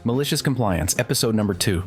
Malicious Compliance, episode number 2.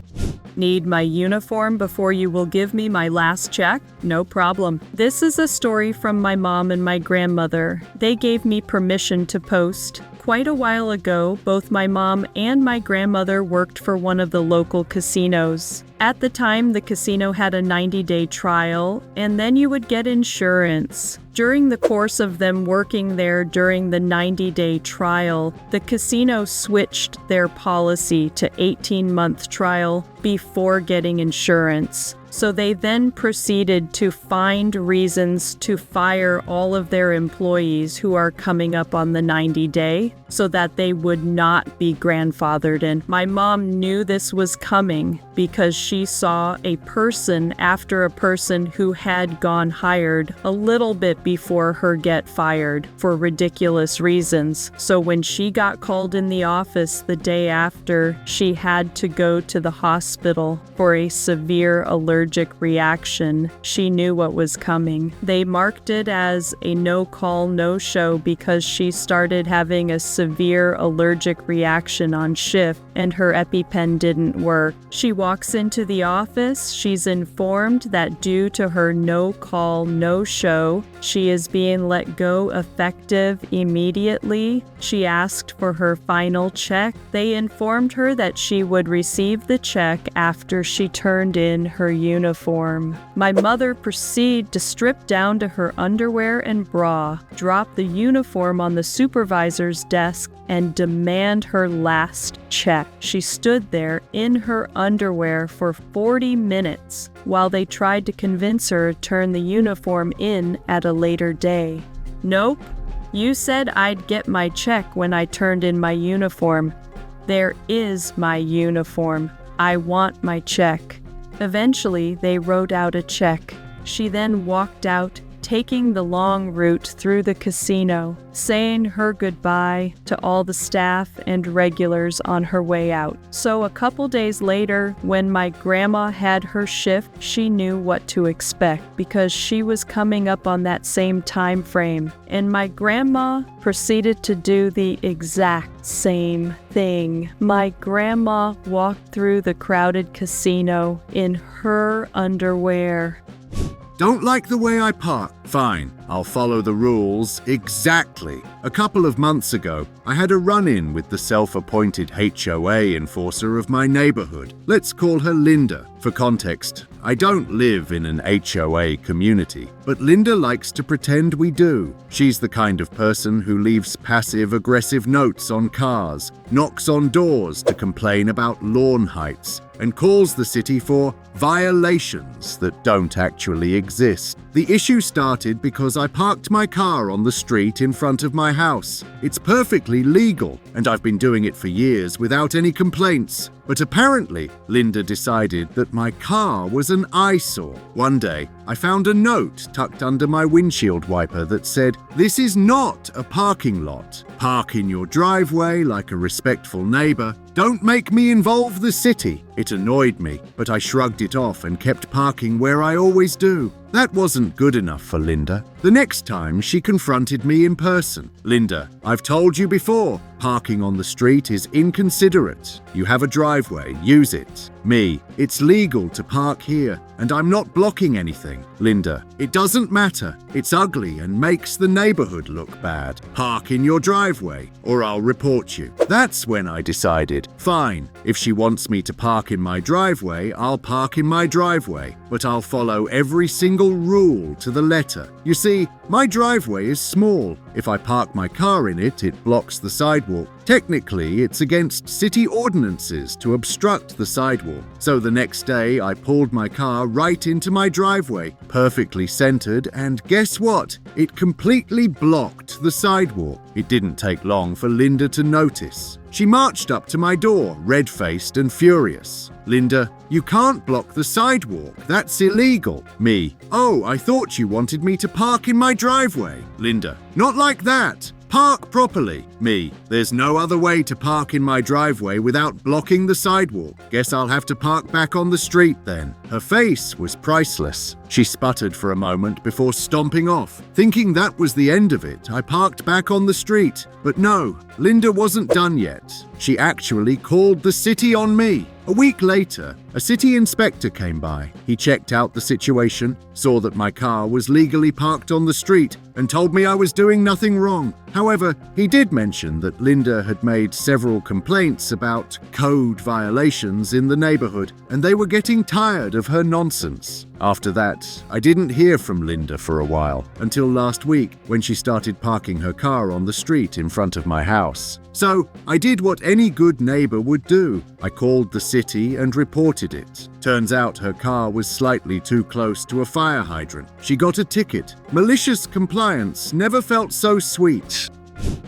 Need my uniform before you will give me my last check? No problem. This is a story from my mom and my grandmother. They gave me permission to post. Quite a while ago, both my mom and my grandmother worked for one of the local casinos. At the time, the casino had a 90-day trial, and then you would get insurance. During the course of them working there during the 90-day trial, the casino switched their policy to 18-month trial before getting insurance. So they then proceeded to find reasons to fire all of their employees who are coming up on the 90-day so that they would not be grandfathered in. My mom knew this was coming because she saw a person after a person who had gone hired a little bit before her get fired for ridiculous reasons. So when she got called in the office the day after, she had to go to the hospital for a severe allergic reaction. She knew what was coming. They marked it as a no-call, no-show because she started having a severe allergic reaction on shift and her EpiPen didn't work. She walks into the office. She's informed that due to her no-call, no-show, she is being let go effective immediately. She asked for her final check. They informed her that she would receive the check after she turned in her uniform. My mother proceeded to strip down to her underwear and bra, drop the uniform on the supervisor's desk, and demand her last check. She stood there in her underwear for 40 minutes while they tried to convince her to turn the uniform in at a later day. Nope, you said I'd get my check when I turned in my uniform. There is my uniform. I want my check. Eventually, they wrote out a check. She then walked out, taking the long route through the casino, saying her goodbye to all the staff and regulars on her way out. So a couple days later, when my grandma had her shift, she knew what to expect because she was coming up on that same time frame. And my grandma proceeded to do the exact same thing. My grandma walked through the crowded casino in her underwear. Don't like the way I park? Fine, I'll follow the rules exactly. A couple of months ago, I had a run-in with the self-appointed HOA enforcer of my neighborhood. Let's call her Linda. For context, I don't live in an HOA community, but Linda likes to pretend we do. She's the kind of person who leaves passive-aggressive notes on cars, knocks on doors to complain about lawn heights, and calls the city for violations that don't actually exist. The issue started because I parked my car on the street in front of my house. It's perfectly legal, and I've been doing it for years without any complaints. But apparently, Linda decided that my car was an eyesore. One day, I found a note tucked under my windshield wiper that said, "This is not a parking lot. Park in your driveway like a respectful neighbor. Don't make me involve the city." It annoyed me, but I shrugged it off and kept parking where I always do. That wasn't good enough for Linda. The next time, she confronted me in person. "Linda, I've told you before, parking on the street is inconsiderate. You have a driveway, use it." Me, "It's legal to park here, and I'm not blocking anything." Linda, "It doesn't matter. It's ugly and makes the neighborhood look bad. Park in your driveway, or I'll report you." That's when I decided, fine, if she wants me to park in my driveway, I'll park in my driveway, but I'll follow every single rule to the letter. You see, my driveway is small. If I park my car in it, it blocks the sidewalk. Technically, it's against city ordinances to obstruct the sidewalk. So the next day, I pulled my car right into my driveway, perfectly centered, and guess what? It completely blocked the sidewalk. It didn't take long for Linda to notice. She marched up to my door, red-faced and furious. "Linda, you can't block the sidewalk. That's illegal." Me, "Oh, I thought you wanted me to park in my driveway." Linda, "Not like that. Park properly. Me, there's no other way to park in my driveway without blocking the sidewalk. Guess I'll have to park back on the street then. Her face was priceless. She sputtered for a moment before stomping off. Thinking that was the end of it, I parked back on the street. But no, Linda wasn't done yet. She actually called the city on me. A week later, a city inspector came by. He checked out the situation, saw that my car was legally parked on the street, and told me I was doing nothing wrong. However, he did mention that Linda had made several complaints about code violations in the neighborhood, and they were getting tired of her nonsense. After that, I didn't hear from Linda for a while, until last week when she started parking her car on the street in front of my house. So, I did what any good neighbor would do. I called the city and reported it. Turns out her car was slightly too close to a fire hydrant. She got a ticket. Malicious compliance never felt so sweet.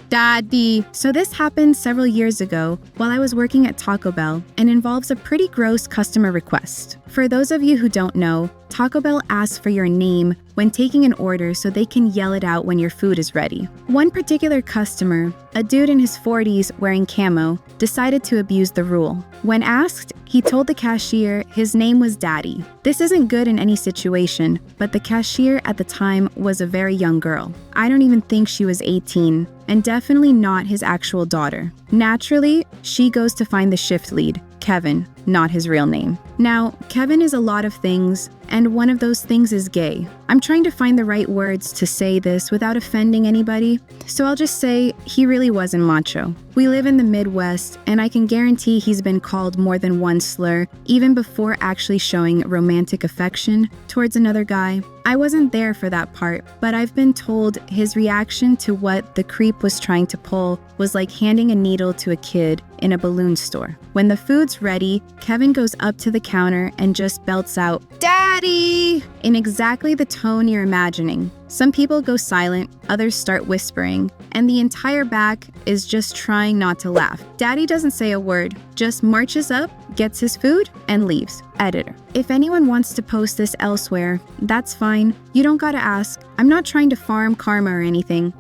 Daaddyyy. So this happened several years ago while I was working at Taco Bell and involves a pretty gross customer request. For those of you who don't know, Taco Bell asks for your name when taking an order so they can yell it out when your food is ready. One particular customer, a dude in his 40s wearing camo, decided to abuse the rule. When asked, he told the cashier his name was Daaddyyy. This isn't good in any situation, but the cashier at the time was a very young girl. I don't even think she was 18, and definitely not his actual daughter. Naturally, she goes to find the shift lead, Kevin, not his real name. Now, Kevin is a lot of things, and one of those things is gay. I'm trying to find the right words to say this without offending anybody, so I'll just say he really wasn't macho. We live in the Midwest, and I can guarantee he's been called more than one slur, even before actually showing romantic affection towards another guy. I wasn't there for that part, but I've been told his reaction to what the creep was trying to pull was like handing a needle to a kid in a balloon store. When the food's ready, Kevin goes up to the counter and just belts out, "Daaddyyy!" in exactly the tone you're imagining. Some people go silent, others start whispering, and the entire back is just trying not to laugh. Daaddyyy doesn't say a word, just marches up, gets his food, and leaves. Editor. If anyone wants to post this elsewhere, that's fine. You don't gotta ask. I'm not trying to farm karma or anything.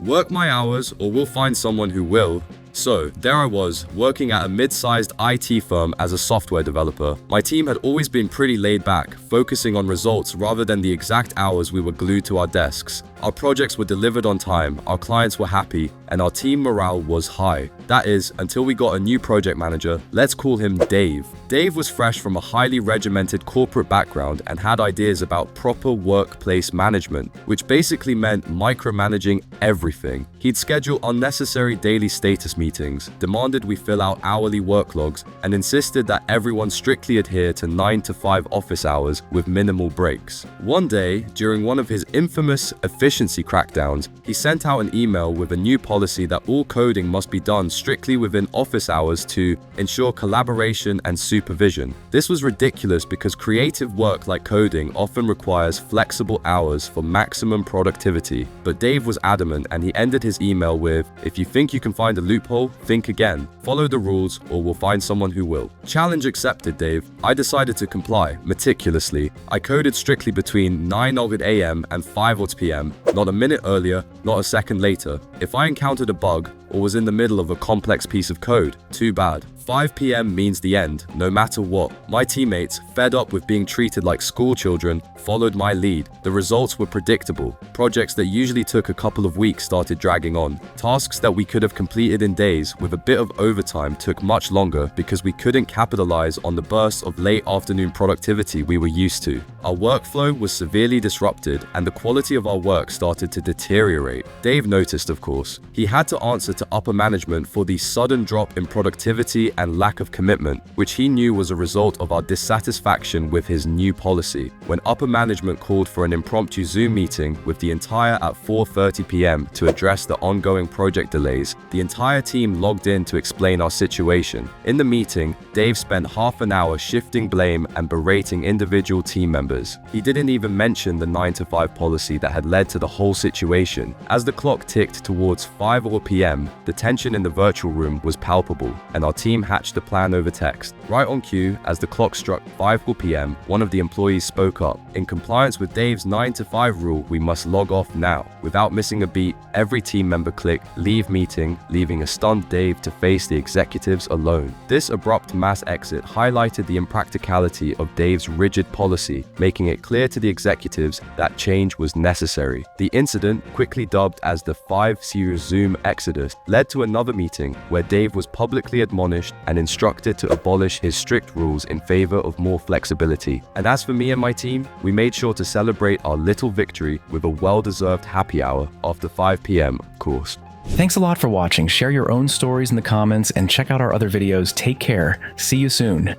Work my hours or we'll find someone who will. So, there I was, working at a mid-sized IT firm as a software developer. My team had always been pretty laid back, focusing on results rather than the exact hours we were glued to our desks. Our projects were delivered on time, our clients were happy, and our team morale was high. That is, until we got a new project manager. Let's call him Dave. Dave was fresh from a highly regimented corporate background and had ideas about proper workplace management, which basically meant micromanaging everything. He'd schedule unnecessary daily status meetings, demanded we fill out hourly work logs, and insisted that everyone strictly adhere to 9 to 5 office hours with minimal breaks. One day, during one of his infamous efficiency crackdowns, he sent out an email with a new policy that all coding must be done strictly within office hours to ensure collaboration and supervision. This was ridiculous because creative work like coding often requires flexible hours for maximum productivity. But Dave was adamant and he ended his email with, "If you think you can find a loophole, think again. Follow the rules or we'll find someone who will." Challenge accepted, Dave. I decided to comply, meticulously. I coded strictly between 9 a.m. and 5 p.m, not a minute earlier, not a second later. If I encountered a bug or was in the middle of a complex piece of code, too bad. 5 p.m. means the end, no matter what. My teammates, fed up with being treated like school children, followed my lead. The results were predictable. Projects that usually took a couple of weeks started dragging on. Tasks that we could have completed in days with a bit of overtime took much longer because we couldn't capitalize on the bursts of late afternoon productivity we were used to. Our workflow was severely disrupted and the quality of our work started to deteriorate. Dave noticed, of course. He had to answer to upper management for the sudden drop in productivity and lack of commitment, which he knew was a result of our dissatisfaction with his new policy. When upper management called for an impromptu Zoom meeting with the entire at 4:30 p.m. to address the ongoing project delays, the entire team logged in to explain our situation. In the meeting, Dave spent half an hour shifting blame and berating individual team members. He didn't even mention the 9 to 5 policy that had led to the whole situation. As the clock ticked towards 5 p.m, the tension in the virtual room was palpable, and our team team hatched a plan over text. Right on cue, as the clock struck 5 p.m., one of the employees spoke up. In compliance with Dave's 9 to 5 rule, we must log off now. Without missing a beat, every team member clicked leave meeting, leaving a stunned Dave to face the executives alone. This abrupt mass exit highlighted the impracticality of Dave's rigid policy, making it clear to the executives that change was necessary. The incident, quickly dubbed as the 5-series Zoom exodus, led to another meeting where Dave was publicly admonished and instructed to abolish his strict rules in favor of more flexibility. And as for me and my team, we made sure to celebrate our little victory with a well-deserved happy hour after 5 p.m, of course. Thanks a lot for watching. Share your own stories in the comments and check out our other videos. Take care. See you soon.